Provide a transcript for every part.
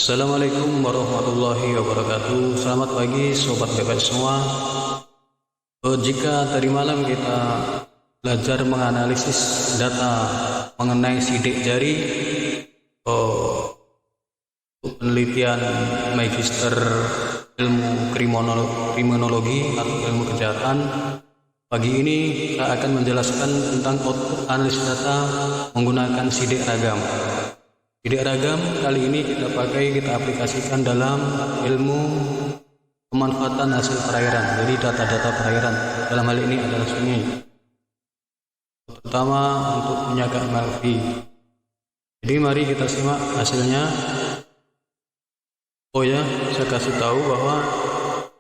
Assalamualaikum warahmatullahi wabarakatuh. Selamat pagi sobat bebek semua. Jika tadi malam kita belajar menganalisis data mengenai sidik jari, penelitian magister ilmu kriminologi atau ilmu kejahatan, pagi ini saya akan menjelaskan tentang output analisis data menggunakan sidik ragam. Sidik ragam kali ini kita aplikasikan dalam ilmu pemanfaatan hasil perairan, jadi data-data perairan. Dalam hal ini adalah sungai, terutama untuk menjaga MLV. Jadi mari kita simak hasilnya. Saya kasih tahu bahwa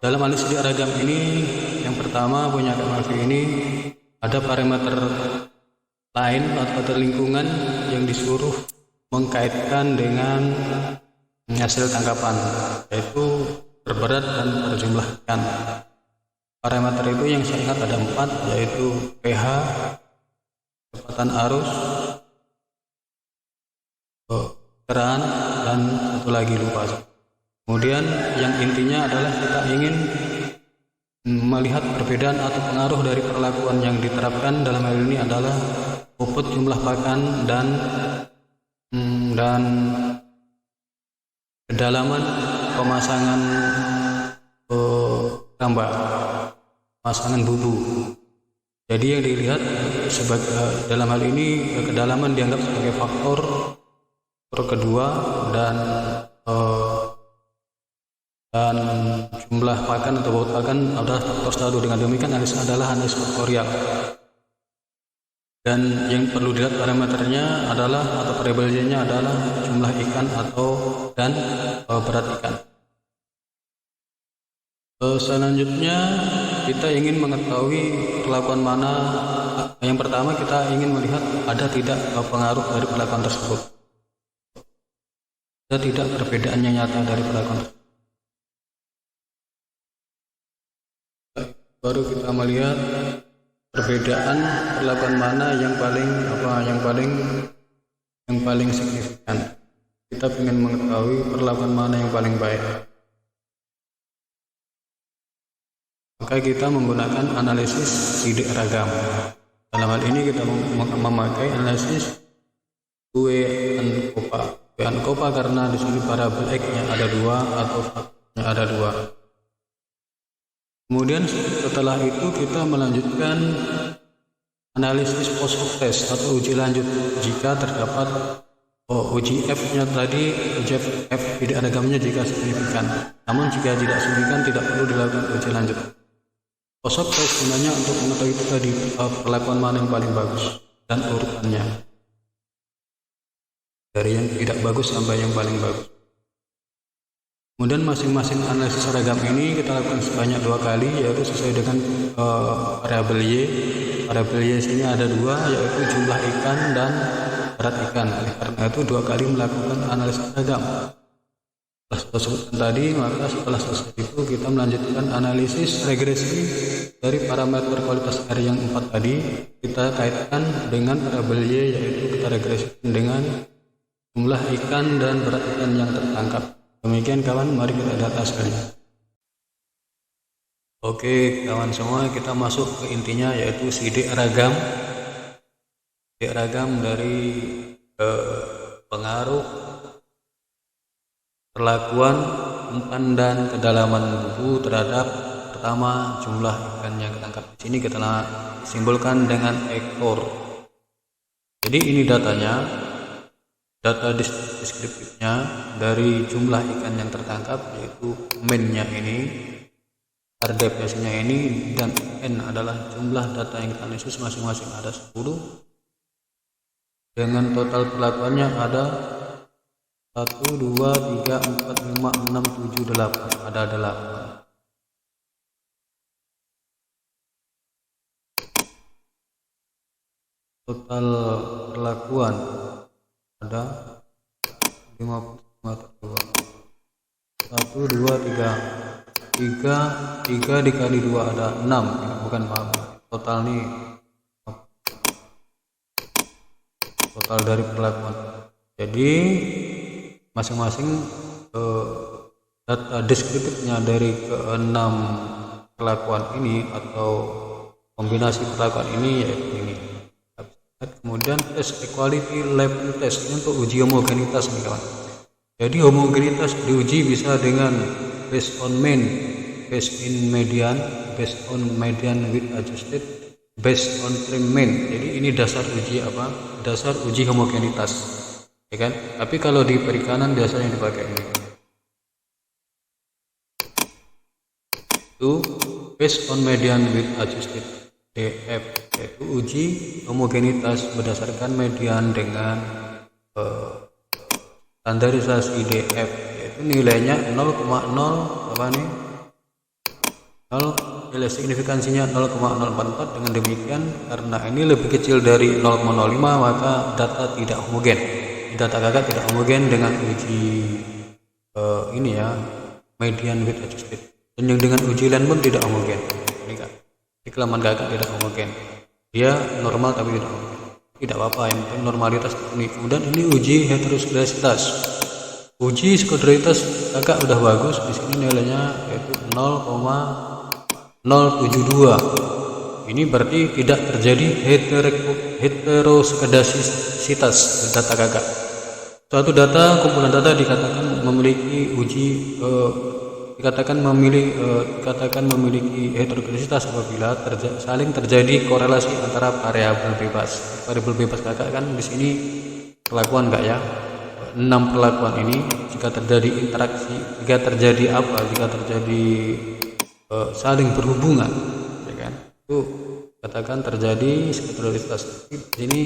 dalam analisis sidik ragam ini, yang pertama penjaga MLV ini ada parameter lain atau lingkungan yang disuruh mengkaitkan dengan hasil tangkapan, yaitu berberat dan berjumlah ikan. Parameter itu yang saya ingat ada 4, yaitu pH, kecepatan arus, tekanan, dan satu lagi lupa. Kemudian yang intinya adalah kita ingin melihat perbedaan atau pengaruh dari perlakuan yang diterapkan. Dalam hal ini adalah bobot jumlah pakan dan kedalaman pemasangan tambak, pemasangan bubu. Jadi yang dilihat dalam hal ini kedalaman dianggap sebagai faktor kedua, dan jumlah pakan atau bobot pakan adalah faktor satu. Dengan demikian analisis adalah analisis faktorial. Dan yang perlu dilihat parameternya adalah atau variabelnya adalah jumlah ikan dan berat ikan. Selanjutnya kita ingin mengetahui perlakuan mana. Yang pertama kita ingin melihat ada tidak pengaruh dari perlakuan tersebut. Ada tidak perbedaannya nyata dari perlakuan tersebut. Baru kita melihat perbedaan perlakuan mana yang paling signifikan. Kita ingin mengetahui perlakuan mana yang paling baik. Maka kita menggunakan analisis sidik ragam. Dalam hal ini kita memakai analisis Ue-Ankopa karena di sini parabel X-nya ada 2 atau faktornya ada 2. Kemudian setelah itu kita melanjutkan analisis post hoc test atau uji lanjut jika terdapat uji F-nya tadi, uji F sidik ragamnya jika signifikan. Namun jika tidak signifikan tidak perlu dilakukan uji lanjut. Post hoc test gunanya untuk mengetahui tadi perlakuan mana yang paling bagus dan urutannya dari yang tidak bagus sampai yang paling bagus. Kemudian masing-masing analisis ragam ini kita lakukan sebanyak 2 kali, yaitu sesuai dengan variabel Y. Variabel Y sini ada 2, yaitu jumlah ikan dan berat ikan. Oleh karena itu 2 kali melakukan analisis ragam. Setelah sebutkan tadi, maka setelah selesai itu kita melanjutkan analisis regresi dari parameter kualitas air yang 4 tadi. Kita kaitkan dengan variabel Y, yaitu kita regresikan dengan jumlah ikan dan berat ikan yang tertangkap. Demikian kawan, mari kita data sekalian. Oke kawan semua, kita masuk ke intinya, yaitu sidik ragam. Sidik ragam dari pengaruh perlakuan umpan dan kedalaman bubu terhadap pertama jumlah ikan yang ketangkap. Di sini kita simbolkan dengan ekor. Jadi ini datanya. Data deskriptifnya dari jumlah ikan yang tertangkap, yaitu min-nya ini, RDPS-nya ini, dan N adalah jumlah data yang kita analisis, masing-masing ada 10. Dengan total perlakuannya ada 1, 2, 3, 4, 5, 6, 7, 8. Ada 8. Total perlakuan ada 50 terkeluar. 1, 2, 3 dikali 2 ada 6, bukan maaf. Total nih, total dari perlakuan. Jadi masing-masing data deskriptifnya dari keenam perlakuan ini atau kombinasi perlakuan ini, yaitu ini. Kemudian tes equality level test ini untuk uji homogenitas nih kawan. Jadi homogenitas diuji bisa dengan based on mean, based in median, based on median with adjusted, based on trim mean. Jadi ini dasar uji apa? Dasar uji homogenitas, ya kan? Tapi kalau di perikanan biasanya dipakai ini. Itu based on median with adjusted DF, yaitu uji homogenitas berdasarkan median dengan standarisasi DF, yaitu nilainya 0,0 apa nih? 0, nilai signifikansinya 0,044. Dengan demikian, karena ini lebih kecil dari 0,05 maka data tidak homogen. Data kakak tidak homogen dengan uji ini ya, median with adjusted. Dan yang dengan uji land pun tidak homogen. Ini kan, di kelaman kakak tidak homogen. Dia normal tapi tidak homogen. Tidak apa-apa, yang penting normalitas ini. Kemudian ini uji heterosklerositas. Uji skodaritas kakak udah bagus. Di sini nilainya yaitu 0,072. Ini berarti tidak terjadi heteroskedasisitas data kakak. Suatu data, kumpulan data dikatakan memiliki dikatakan memiliki heteroskedasitas apabila saling terjadi korelasi antara variabel bebas. Variabel bebas kakak kan di sini perlakuan enggak ya? 6 perlakuan ini jika terjadi interaksi, jika terjadi apa? Jika terjadi saling berhubungan, ya kan? Itu katakan terjadi heteroskedasitas. Di sini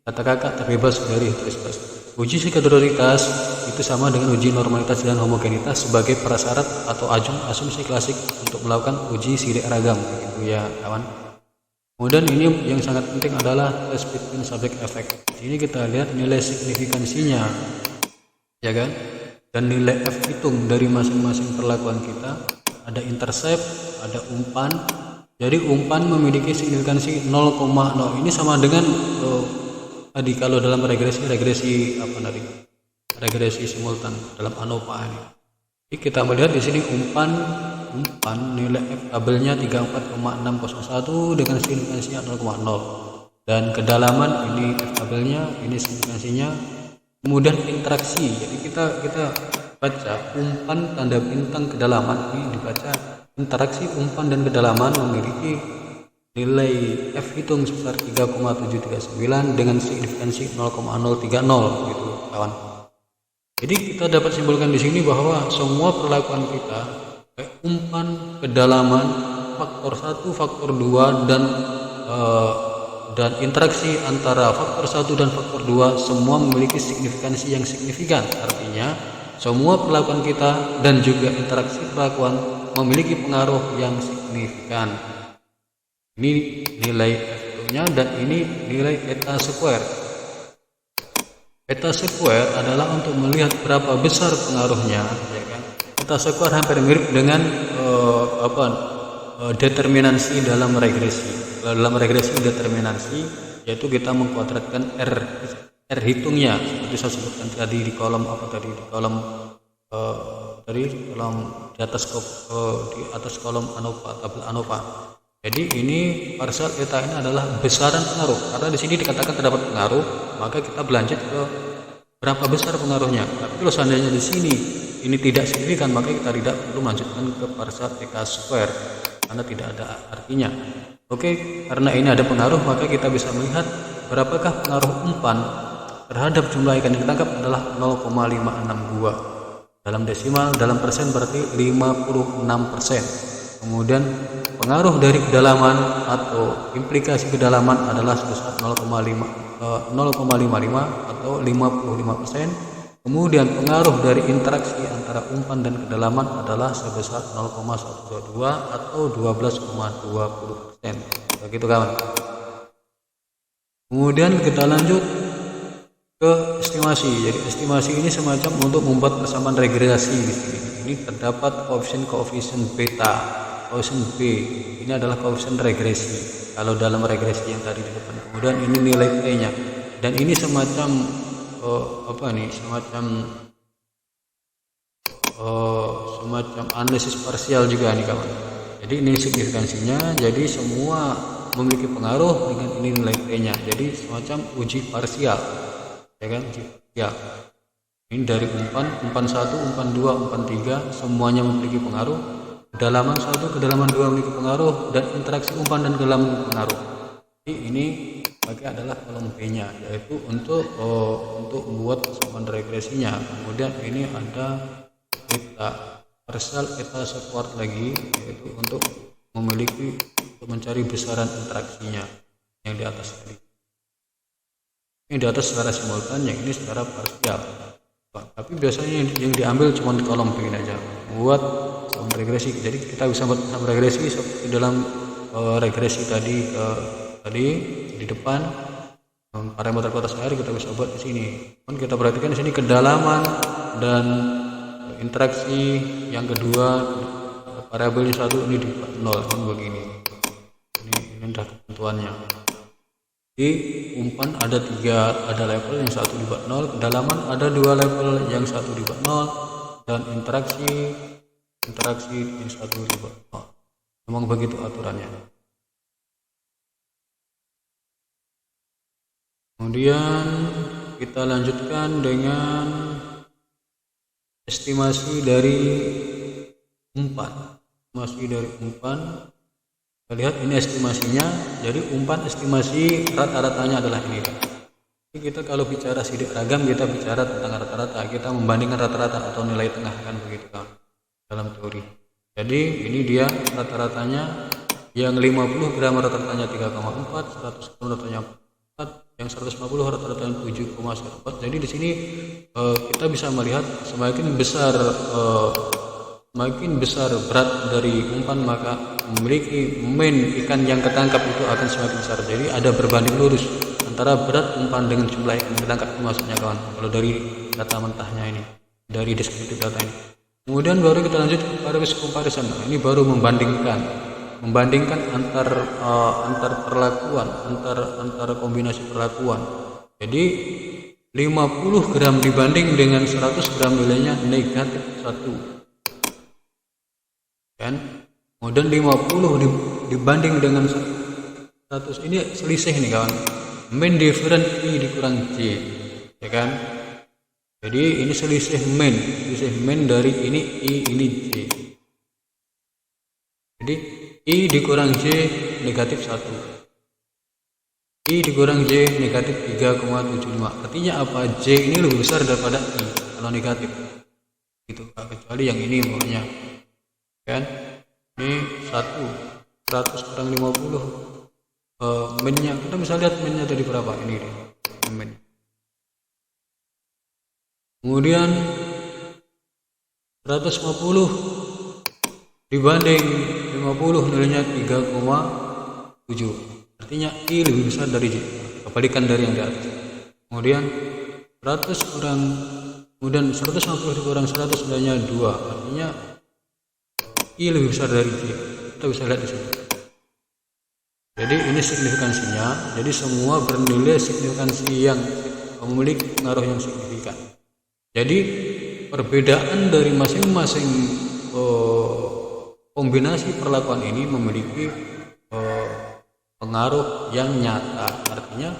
data kakak terbebas dari heteroskedasitas. Uji skodaritas itu sama dengan uji normalitas dan homogenitas sebagai prasyarat atau asumsi klasik untuk melakukan uji sidik ragam, gitu ya kawan. Kemudian ini yang sangat penting adalah tes between subject effect. Ini kita lihat nilai signifikansinya, ya kan, dan nilai F hitung dari masing-masing perlakuan kita. Ada intercept, ada umpan. Jadi umpan memiliki signifikansi 0,0. Ini sama dengan tadi kalau dalam regresi apa tadi? Regresi simultan dalam ANOVA ini. Jadi kita melihat di sini umpan nilai F tabelnya 34,601 dengan signifikansinya 0,0. Dan kedalaman ini F tabelnya, ini signifikansinya. Kemudian interaksi. Jadi kita baca umpan tanda bintang kedalaman ini dibaca interaksi umpan dan kedalaman memiliki nilai F hitung sebesar 3,739 dengan signifikansi 0,030 gitu kawan. Jadi kita dapat simpulkan di sini bahwa semua perlakuan kita baik umpan, kedalaman, faktor 1, faktor 2 dan interaksi antara faktor 1 dan faktor 2 semua memiliki signifikansi yang signifikan. Artinya semua perlakuan kita dan juga interaksi perlakuan memiliki pengaruh yang signifikan. Ini nilai F-nya dan ini nilai eta square. Eta square adalah untuk melihat berapa besar pengaruhnya, ya kan? Eta square hampir mirip dengan determinansi dalam regresi. Dalam regresi determinansi yaitu kita mengkuadratkan R hitungnya seperti saya sebutkan tadi di kolom di atas kolom ANOVA, tabel ANOVA. Jadi ini parsial eta ini adalah besaran pengaruh. Karena di sini dikatakan terdapat pengaruh, maka kita berlanjut ke berapa besar pengaruhnya. Tapi kalau seandainya di sini ini tidak signifikan, maka kita tidak perlu melanjutkan ke parsial TK square karena tidak ada artinya. Oke, karena ini ada pengaruh, maka kita bisa melihat berapakah pengaruh umpan terhadap jumlah ikan yang ditangkap adalah 0,562. Dalam desimal, dalam persen berarti 56%. Kemudian pengaruh dari kedalaman atau implikasi kedalaman adalah sebesar 0,55 atau 55%. Kemudian pengaruh dari interaksi antara umpan dan kedalaman adalah sebesar 0,122 atau 12,20%. Begitu kawan. Kemudian kita lanjut ke estimasi. Jadi estimasi ini semacam untuk membuat persamaan regresi di sini. Ini terdapat koefisien beta. Koefisien B ini adalah koefisien regresi kalau dalam regresi yang tadi di depan. Kemudian ini nilai T nya dan ini semacam semacam semacam analisis parsial juga nih kawan. Jadi ini signifikansinya, jadi semua memiliki pengaruh dengan ini nilai P-nya. Jadi semacam uji parsial, ya kan? Uji parsial. Ini dari umpan 1, umpan 2, umpan 3 semuanya memiliki pengaruh. Kedalaman 1, kedalaman 2 memiliki pengaruh, dan interaksi umpan dan kedalaman memiliki pengaruh. Jadi ini pakai adalah kolom P-nya, yaitu untuk membuat kesamaan regresinya. Kemudian ini ada eta parsial, eta support lagi, yaitu untuk mencari besaran interaksinya yang di atas tadi. Ini di atas secara simultan, yang ini secara parsial. Tapi biasanya yang diambil cuma di kolom P aja buat kesamaan regresi. Jadi kita bisa buat kesamaan regresi seperti dalam regresi tadi di depan parameter batas air kita bisa buat di sini. Kita perhatikan di sini kedalaman dan interaksi yang kedua variabelnya 1 ini di 0 kan begini. Ini udah ketentuannya. Di umpan ada 3 level, yang 1 dibuat 0, kedalaman ada 2 level, yang 1 dibuat 0, dan interaksi yang 1 dibuat 0. Memang begitu aturannya. Kemudian kita lanjutkan dengan estimasi dari umpan. Kita lihat ini estimasinya. Jadi umpan estimasi rata-ratanya adalah ini. Jadi kita kalau bicara sidik ragam, kita bicara tentang rata-rata. Kita membandingkan rata-rata atau nilai tengah, kan begitu kan dalam teori. Jadi ini dia rata-ratanya, yang 50 gram rata-ratanya 3,4, 100 gram rata-ratanya 4, yang 150 rata-ratanya 7,4. Jadi di sini kita bisa melihat semakin besar berat dari umpan, maka memiliki main ikan yang ketangkap itu akan semakin besar. Jadi ada berbanding lurus antara berat umpan dengan jumlah ikan ketangkap, maksudnya kawan, kalau dari data mentahnya ini, dari deskriptif data ini. Kemudian baru kita lanjut pada comparison. Nah, ini baru membandingkan antar perlakuan, antar kombinasi perlakuan. Jadi 50 gram dibanding dengan 100 gram nilainya negatif 1 kan. Kemudian 50 dibanding dengan 100, ini selisih nih kawan, mean difference I dikurang J, ya kan. Jadi ini selisih mean dari ini I, ini J. Jadi I dikurang J negatif 1, I dikurang J negatif 3,75. Artinya apa? J ini lebih besar daripada I kalau negatif gitu, kecuali yang ini pokoknya kan. Ini 100 kurang 50 minnya, kita bisa lihat minnya tadi berapa, ini deh min. Kemudian 150 dibanding 50 nilainya 3,7, artinya I lebih besar dari J, kebalikan dari yang di atas. Kemudian 150 dikurang 100 nilainya 2, artinya I lebih besar dari J. Kita bisa lihat di sini. Jadi ini signifikansinya. Jadi semua bernilai signifikansi yang memiliki pengaruh yang signifikan. Jadi perbedaan dari masing-masing kombinasi perlakuan ini memiliki pengaruh yang nyata. Artinya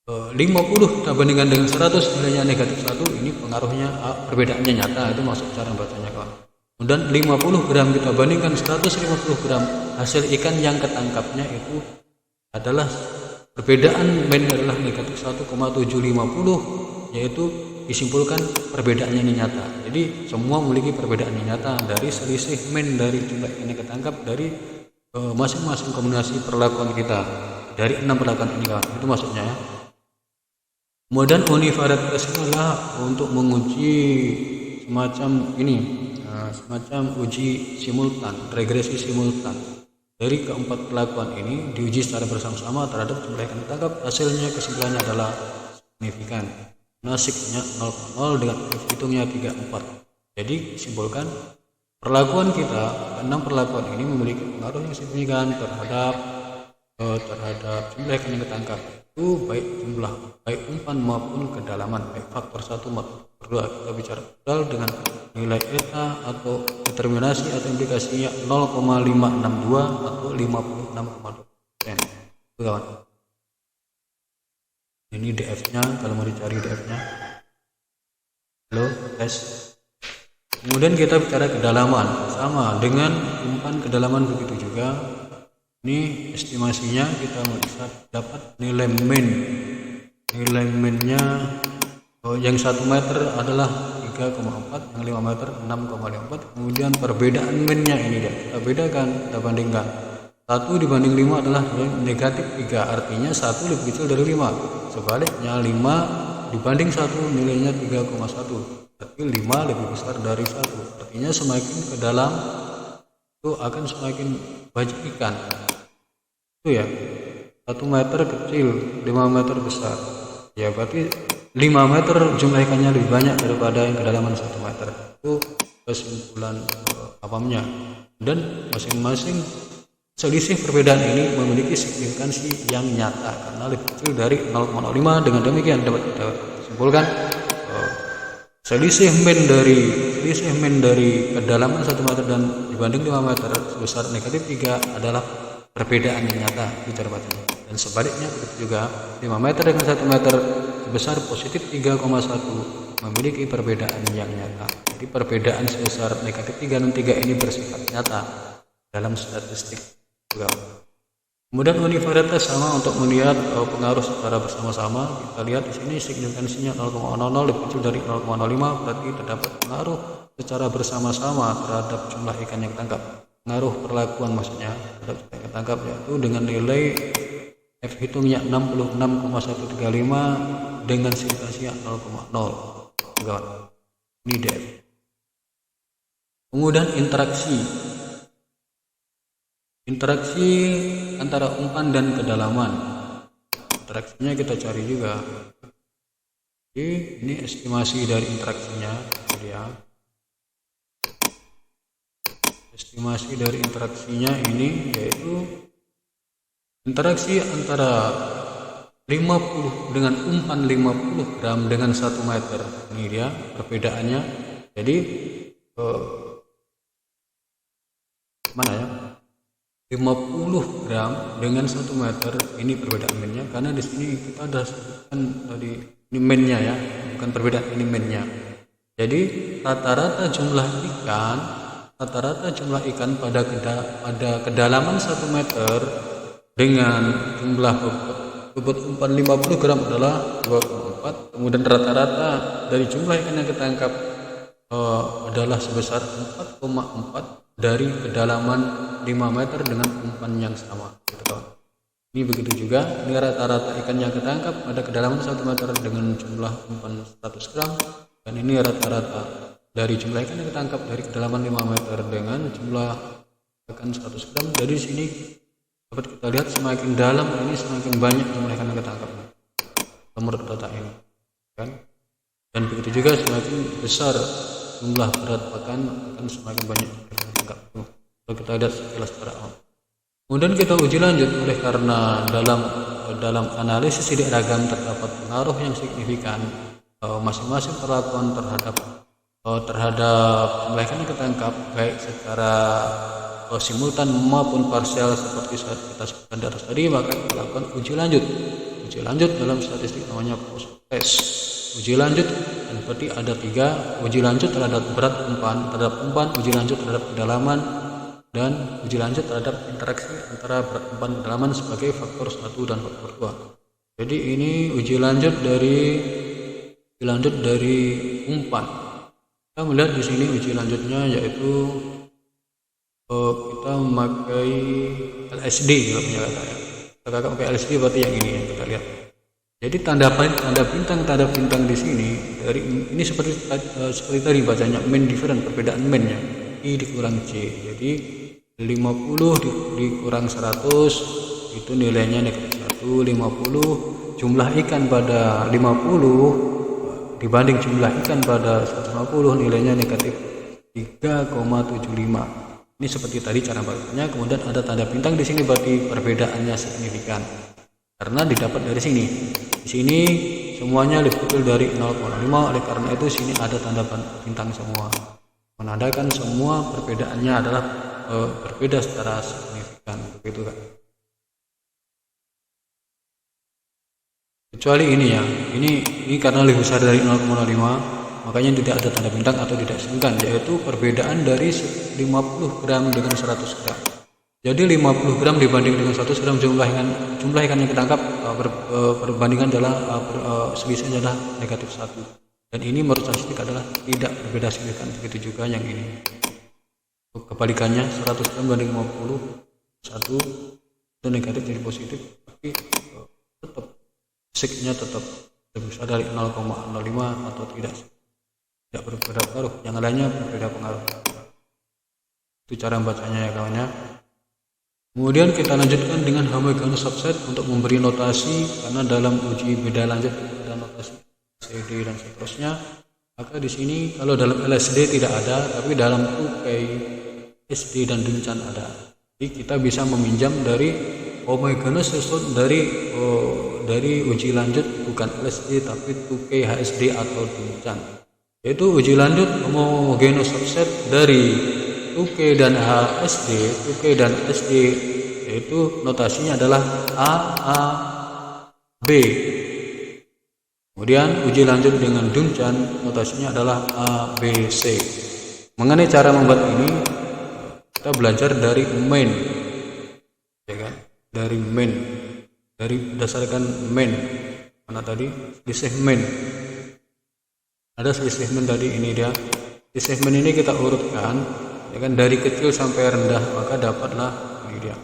50 kita bandingkan dengan 100 nilainya negatif 1, ini pengaruhnya perbedaannya nyata, itu maksud cara bacanya kawan. Dan 50 gram kita bandingkan 150 gram hasil ikan yang ketangkapnya, itu adalah perbedaan main adalah negatif 1,750, yaitu disimpulkan perbedaannya ini nyata. Jadi semua memiliki perbedaan yang nyata dari selisih main dari jumlah ikan yang ketangkap dari masing-masing kombinasi perlakuan kita dari 6 perlakuan ini kawan. Itu maksudnya ya. Kemudian univariatas adalah untuk menguji semacam ini, semacam uji simultan, regresi simultan. Dari keempat perlakuan ini diuji secara bersama-sama terhadap jumlah ikan ketangkap. Hasilnya kesimpulannya adalah signifikan. Nasiknya 0,0 dengan hitungnya 34. Jadi simpulkan perlakuan kita, 6 perlakuan ini memiliki pengaruh yang signifikan terhadap jumlah ikan yang ketangkap. itu baik jumlah baik umpan maupun kedalaman, baik faktor 1 maupun faktor 2. Kita bicara total dengan nilai eta atau determinasi atau implikasinya 0,562 atau 56,2%. Kawan, ini DF nya kalau mau dicari DF nya. Halo tes. Kemudian kita bicara kedalaman, sama dengan umpan kedalaman begitu juga. Ini estimasinya kita bisa dapat nilai mainnya yang 1 meter adalah 3,4, yang 5 meter 6,54. Kemudian perbedaan mainnya ini dia kita bedakan, kita bandingkan. 1 dibanding 5 adalah negatif 3, artinya 1 lebih kecil dari 5. Sebaliknya 5 dibanding 1 nilainya 3,1, berarti 5 lebih besar dari 1. Artinya semakin ke dalam itu akan semakin banyak ikan. Itu ya, 1 meter kecil, 5 meter besar. Ya berarti 5 meter jumlah ikannya lebih banyak daripada yang kedalaman 1 meter. Itu kesimpulan awamnya. Dan masing-masing selisih perbedaan ini memiliki signifikansi yang nyata karena lebih kecil dari 0,05. Dengan demikian dapat kita simpulkan selisih min dari kedalaman 1 meter dan dibanding 5 meter sebesar negatif 3 adalah perbedaan yang nyata bicara batin. Dan sebaliknya begitu juga 5 meter dengan 1 meter sebesar positif 3,1 memiliki perbedaan yang nyata. Jadi perbedaan sebesar negatif 3 dan 3 ini bersifat nyata dalam statistik juga. Kemudian univaritas sama untuk melihat pengaruh secara bersama-sama. Kita lihat di sini signifikansinya 0,00 lebih kecil dari 0,05, berarti terdapat pengaruh secara bersama-sama terhadap jumlah ikan yang ditangkap. Pengaruh perlakuan maksudnya terhadap jumlah ikan yang ditangkap yaitu dengan nilai F hitungnya 66,135 dengan signifikansinya 0,0. Ini DF. Kemudian interaksi antara umpan dan kedalaman. Interaksinya kita cari juga. Jadi, ini estimasi dari interaksinya, ya. Estimasi dari interaksinya ini yaitu interaksi antara 50 dengan umpan 50 gram dengan 1 meter. Ini dia perbedaannya. Jadi mana ya? 50 gram dengan 1 meter ini perbedaan mainnya, karena di sini kita ada sebutkan tadi ini mainnya ya, bukan perbedaan, ini mainnya. Jadi rata-rata jumlah ikan pada kedalaman 1 meter dengan jumlah bobot umpan 50 gram adalah 2,4. Kemudian rata-rata dari jumlah ikan yang ketangkap adalah sebesar 4,4 dari kedalaman 5 meter dengan umpan yang sama. Ini begitu juga, ini rata-rata ikan yang ketangkap pada kedalaman 1 meter dengan jumlah umpan 100 gram, dan ini rata-rata dari jumlah ikan yang ketangkap dari kedalaman 5 meter dengan jumlah ikan 100 gram. Dari sini dapat kita lihat semakin dalam ini semakin banyak jumlah ikan yang ketangkap menurut data ini, kan? Dan begitu juga semakin besar jumlah berat pakan akan semakin banyak. Kalau kita lihat sekilas secara awam. Kemudian kita uji lanjut, oleh karena dalam analisis sidik ragam terdapat pengaruh yang signifikan masing-masing perlakuan terhadap jumlah ikan yang ketangkap baik secara simultan maupun parsial seperti saat kita sebutkan di atas tadi, maka kita lakukan uji lanjut dalam statistik namanya post test. Uji lanjut dan berarti ada 3: uji lanjut terhadap berat umpan, uji lanjut terhadap kedalaman, dan uji lanjut terhadap interaksi antara berat umpan dan kedalaman sebagai faktor 1 dan faktor 2. Jadi ini uji lanjut dari umpan. Kita melihat di sini uji lanjutnya yaitu kita memakai LSD kalau punya kata ya. Kita pakai LSD berarti yang ini yang kita lihat. Jadi tanda bintang di sini dari ini seperti tadi bacanya mean difference, perbedaan mean-nya I dikurang C. Jadi 50 dikurang 100 itu nilainya negatif 1. 50 jumlah ikan pada 50 dibanding jumlah ikan pada 150 nilainya negatif 3,75. Ini seperti tadi cara bacanya. Kemudian ada tanda bintang di sini berarti perbedaannya signifikan. karena didapat dari sini. Di sini semuanya lebih kecil dari 0,5, oleh karena itu sini ada tanda bintang semua, menandakan semua perbedaannya adalah berbeda secara signifikan, begitu kan. Kecuali ini ya, ini karena lebih besar dari 0,5, makanya tidak ada tanda bintang atau tidak signifikan, yaitu perbedaan dari 50 gram dengan 100 gram. Jadi 50 gram dibanding dengan 100 gram jumlah ikan yang ketangkap, perbandingan adalah selisihnya adalah negatif 1. Dan ini menurut statistik adalah tidak berbeda signifikan. Begitu juga yang ini. Kebalikannya 100 gram banding 50, 1 itu negatif jadi positif, tapi tetap signya tetap lebih besar dari 0,05 atau tidak berbeda pengaruh. Yang lainnya berbeda pengaruh. Itu cara membacanya ya kawannya. Kemudian kita lanjutkan dengan homogeneous subset untuk memberi notasi, karena dalam uji beda lanjut ada notasi CD dan seterusnya. Maka di sini kalau dalam LSD tidak ada, tapi dalam UKI, SD dan Duncan ada. Jadi kita bisa meminjam dari homogeneous result dari uji lanjut bukan LSD tapi 2K, HSD atau Duncan. Yaitu uji lanjut homogeneous subset dari 2K dan HSD, 2K dan SD, yaitu notasinya adalah A, A, B. Kemudian uji lanjut dengan Duncan, notasinya adalah A, B, C. Mengenai cara membuat ini, kita belajar dari main, ya kan? Dari main, dari berdasarkan main. Mana tadi? Selisih main. Ada selisih main tadi, ini dia. Selisih main ini kita urutkan, ya kan, dari kecil sampai rendah, maka dapatlah ini dia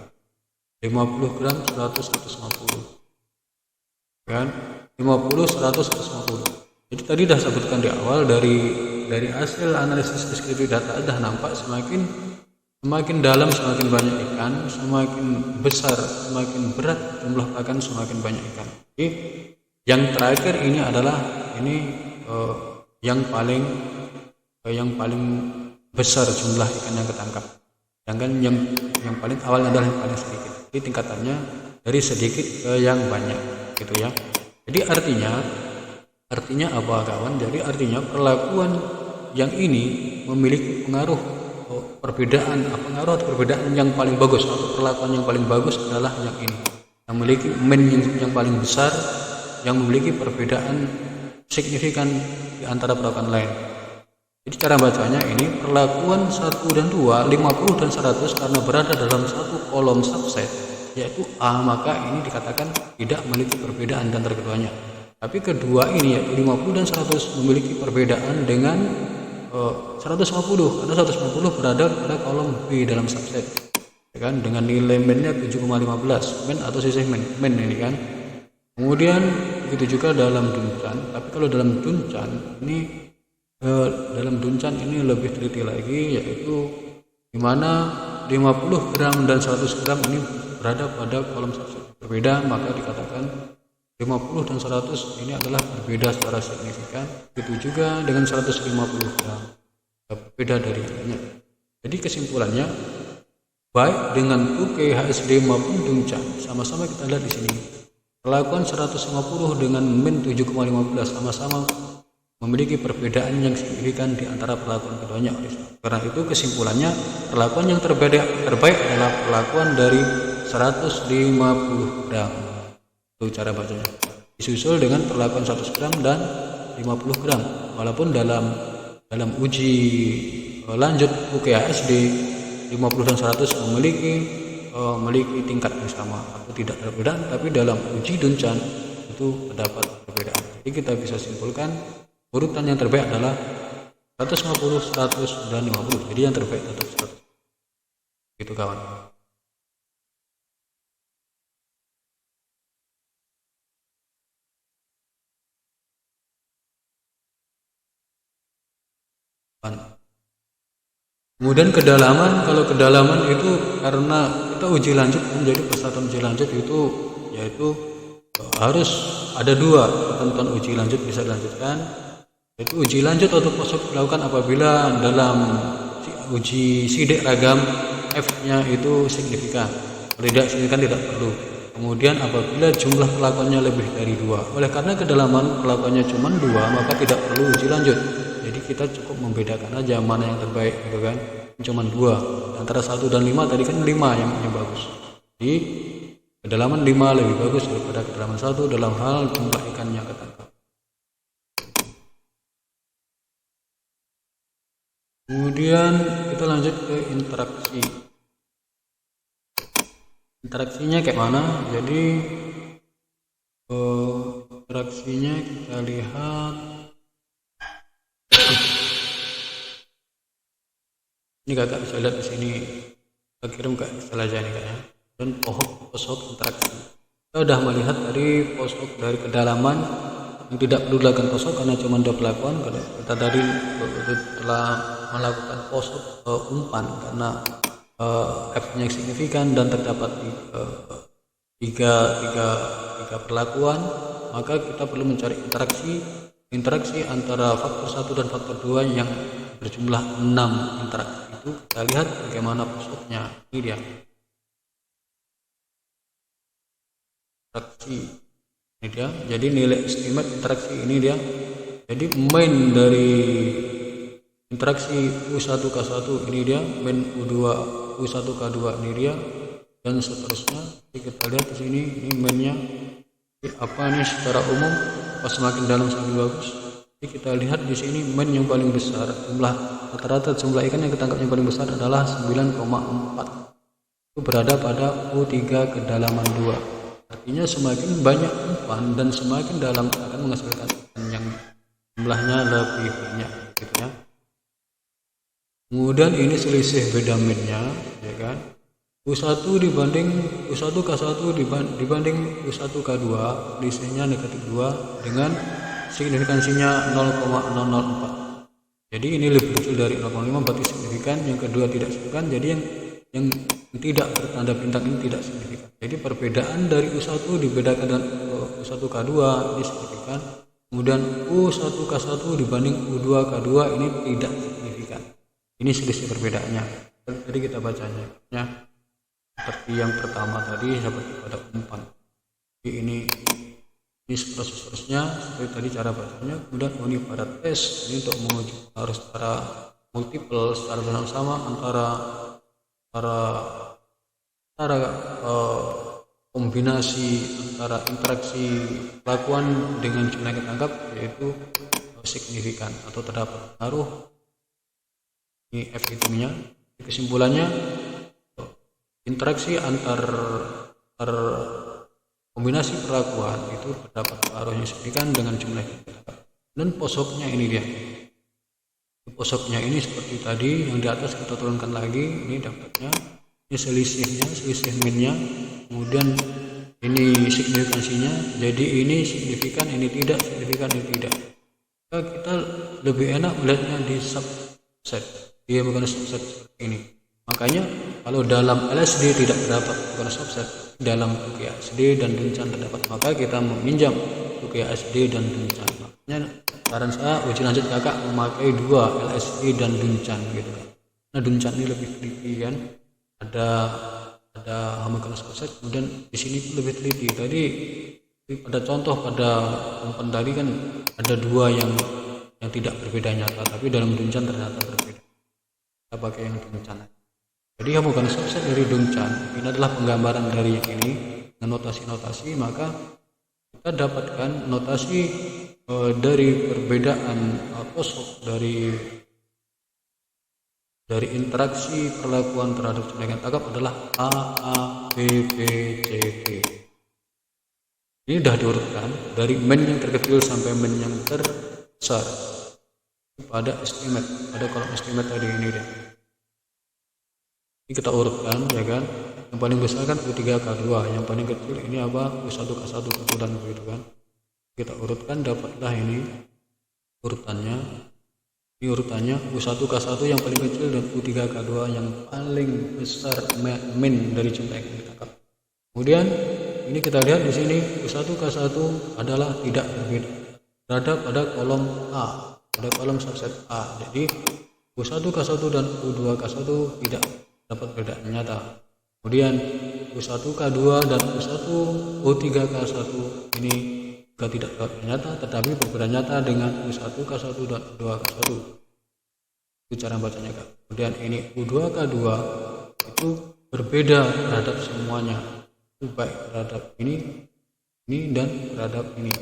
50 gram 100 150 kan, 50 100 150. Jadi tadi dah sebutkan di awal, dari hasil analisis deskripsi data dah nampak semakin dalam semakin banyak ikan, semakin besar semakin berat jumlah pakan semakin banyak ikan. Jadi yang terakhir ini adalah yang paling besar jumlah ikan yang ketangkap. Sedangkan yang paling awal adalah yang paling sedikit. Jadi tingkatannya dari sedikit ke yang banyak, gitu ya. Jadi artinya apa kawan? Jadi artinya perlakuan yang ini memiliki pengaruh perbedaan yang paling bagus, atau perlakuan yang paling bagus adalah yang ini, yang memiliki main yang paling besar, yang memiliki perbedaan signifikan di antara perlakuan lain. Jadi cara bacanya ini perlakuan 1 dan 2, 50 dan 100 karena berada dalam satu kolom subset yaitu A, maka ini dikatakan tidak memiliki perbedaan di antara keduanya. Tapi kedua ini yaitu 50 dan 100 memiliki perbedaan dengan 150, karena 150 berada pada kolom B dalam subset, ya kan, dengan nilai min-nya 7,15 min atau sisih min ini kan. Kemudian begitu juga dalam Duncan, tapi kalau dalam Duncan ini lebih teliti lagi, yaitu dimana 50 gram dan 100 gram ini berada pada kolom subset berbeda, maka dikatakan 50 dan 100 ini adalah berbeda secara signifikan. Begitu juga dengan 150 gram, berbeda dari lainnya. Jadi kesimpulannya, baik dengan 2K, HSD maupun Duncan, sama-sama kita lihat di sini perlakuan 150 dengan min 7,15 sama-sama memiliki perbedaan yang signifikan di antara perlakuan keduanya. Karena itu kesimpulannya, perlakuan yang terbaik adalah perlakuan dari 150 gram. Itu cara bacanya. Disusul dengan perlakuan 100 gram dan 50 gram. Walaupun dalam uji lanjut UKSD 50 dan 100 memiliki tingkat yang sama atau tidak perbedaan, tapi dalam uji Duncan itu terdapat perbedaan. Jadi kita bisa simpulkan urutan yang terbaik adalah 150, 100, dan 50. Jadi yang terbaik tetap 100. Gitu kawan. Kemudian kedalaman, kalau kedalaman itu karena kita uji lanjut menjadi persatuan uji lanjut itu yaitu harus ada dua ketentuan uji lanjut bisa dilanjutkan. Itu uji lanjut atau proses dilakukan apabila dalam uji sidik ragam F-nya itu signifikan. Kalau tidak signifikan tidak perlu. Kemudian apabila jumlah perlakuannya lebih dari 2, oleh karena kedalaman perlakuannya cuma 2, maka tidak perlu uji lanjut. Jadi kita cukup membedakan aja mana yang terbaik gitu kan. Cuma 2 antara 1 dan 5, tadi kan 5 yang bagus. Jadi kedalaman 5 lebih bagus daripada kedalaman 1 dalam hal jumlah ikan yang ketangkap. Kemudian kita lanjut ke interaksi. Interaksinya kayak mana? Jadi interaksinya kita lihat. Ini kakak bisa lihat di sini. Kita kirim ke Excel aja nih kayaknya. Dan posok interaksi. Kita sudah melihat dari posok dari kedalaman yang tidak perlu dilakukan posok karena cuma 2 pelakuan. Kita tadi telah melakukan posok umpan karena F-nya signifikan dan terdapat tiga perlakuan, maka kita perlu mencari interaksi antara faktor 1 dan faktor 2 yang berjumlah 6 interaksi. Itu kita lihat bagaimana posoknya. Ini dia interaksi, ini dia. Jadi nilai estimate interaksi ini dia. Jadi main dari interaksi U1K1 ini dia, main U1K2 ini dia, dan seterusnya. Jadi kita lihat di sini, ini mainnya apa nih secara umum, pas semakin dalam semakin bagus. Jadi kita lihat di sini main yang paling besar, jumlah rata-rata jumlah ikan yang ketangkap yang paling besar adalah 9,4. Itu berada pada U3 kedalaman 2. Artinya semakin banyak umpan dan semakin dalam akan menghasilkan ikan yang jumlahnya lebih banyak gitu ya. Kemudian ini selisih beda minnya, ya kan? U1 dibanding U1K1 dibanding U1K2, selisihnya negatif 2 dengan signifikansinya 0,004. Jadi ini lebih kecil dari 0,5 berarti signifikan, yang kedua tidak signifikan. Jadi yang tidak bertanda bintang ini tidak signifikan. Jadi perbedaan dari U1 dibedakan dengan U1K2 ini signifikan. Kemudian U1K1 dibanding U2K2 ini tidak signifikan. Ini selisih perbedaannya. Tadi kita bacanya ya, seperti yang pertama tadi seperti pada umpan. Jadi ini proses-prosesnya seperti tadi cara bacanya. Kemudian ini pada tes, ini untuk menguji harus secara multiple, secara bersama-sama antara kombinasi antara interaksi pelakuan dengan jumlah yang ketangkap, yaitu signifikan atau terdapat pengaruh. Ini F hitungnya. Kesimpulannya, interaksi antar kombinasi perlakuan itu terdapat pengaruh yang signifikan dengan jumlah yang ketangkap. Dan posoknya ini dia. Posoknya ini seperti tadi yang di atas kita turunkan lagi, ini dapatnya. Ini selisih minnya. Kemudian ini signifikansinya. Jadi ini signifikan, ini tidak signifikan, ini tidak. Kita lebih enak melihatnya di subset. Dia bukan subset seperti ini. Makanya kalau dalam LSD tidak terdapat bukan subset, dalam UKSD dan Duncan terdapat, maka kita meminjam UKSD dan Duncan. Makanya saran saya uji lanjut kakak memakai 2 LSD dan Duncan gitu kan. Nah Duncan ini lebih teliti kan, ada homogeneous subset. Kemudian di sini pun lebih teliti. Tadi pada contoh pada umpan tadi kan ada 2 yang tidak berbeda nyata, tapi dalam Duncan ternyata berbeda. Kita pakai yang Duncan. Jadi homogeneous subset dari Duncan ini adalah penggambaran dari yang ini dengan notasi-notasi, maka kita dapatkan notasi dari perbedaan posok dari interaksi perlakuan terhadap jumlah yang ketangkap adalah A, B, B, C, D. Ini sudah diurutkan dari main yang terkecil sampai main yang terbesar pada estimate, pada kolom estimate tadi ini deh. Ini kita urutkan ya kan. Yang paling besar kan U3K2, yang paling kecil ini apa? U1K1 kebetulan begitu kan. Kita urutkan, dapatlah ini urutannya. Ini urutannya U1K1 yang paling kecil dan U3K2 yang paling besar min dari jumlah yang ditangkap. Kemudian ini kita lihat di sini U1K1 adalah tidak berbeda, berada pada kolom A, pada kolom subset A. Jadi U1K1 dan U2K1 tidak dapat perbedaan nyata. Kemudian U1K2 dan U3K1 ini juga tidak nyata, tetapi berbeda nyata dengan U1K1 dan U2K1. Itu cara bacanya Kak. Kemudian ini U2K2 itu berbeda terhadap semuanya, baik terhadap ini dan terhadap ini.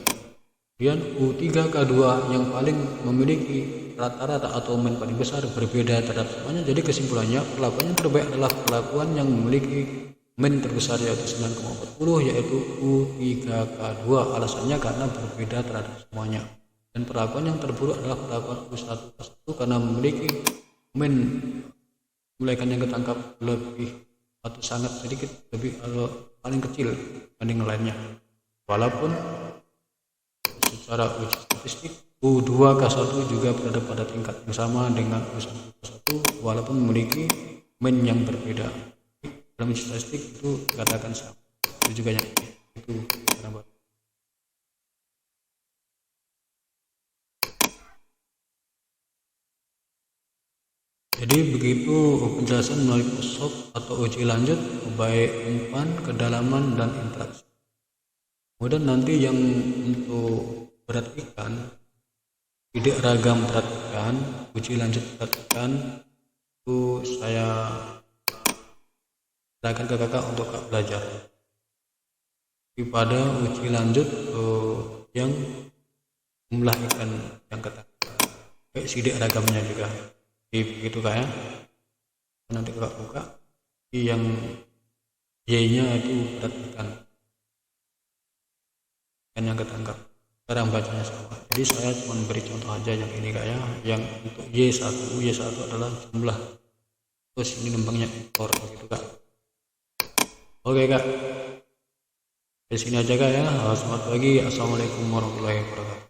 Kemudian U3K2 yang paling memiliki rata-rata atau main paling besar berbeda terhadap semuanya. Jadi kesimpulannya perlakuan yang terbaik adalah perlakuan yang memiliki main terbesar yaitu 9,40, yaitu U3K2. Alasannya karena berbeda terhadap semuanya. Dan perlakuan yang terburuk adalah perlakuan U1K1 karena memiliki main mulaikan yang ketangkap lebih atau sangat sedikit lebih paling kecil dibanding lainnya. Walaupun secara uji statistik U2K1 juga berada pada tingkat yang sama dengan U1K1 walaupun memiliki main yang berbeda. Dalam uji statistik itu dikatakan sama. Itu juga yang itu cara buat. Jadi begitu penjelasan melalui workshop atau uji lanjut baik umpan, kedalaman, dan interaksi. Kemudian nanti yang untuk berat ikan, ide ragam berat ikan, uji lanjut berat ikan itu saya serahkan ke kakak untuk kak belajar. Pada uji lanjut yang jumlah ikan yang ketangkap, baik sidik ragamnya juga. Begitu kak ya. Nanti kakak buka yang Y-nya itu berat ikan yang ketangkap. Cara bacanya sama. Jadi saya cuma beri contoh aja yang ini kak ya. Yang untuk Y1 adalah jumlah, terus ini lembangnya ekor begitu kak. Oke kak, di sini aja kak ya. Selamat pagi, assalamualaikum warahmatullahi wabarakatuh.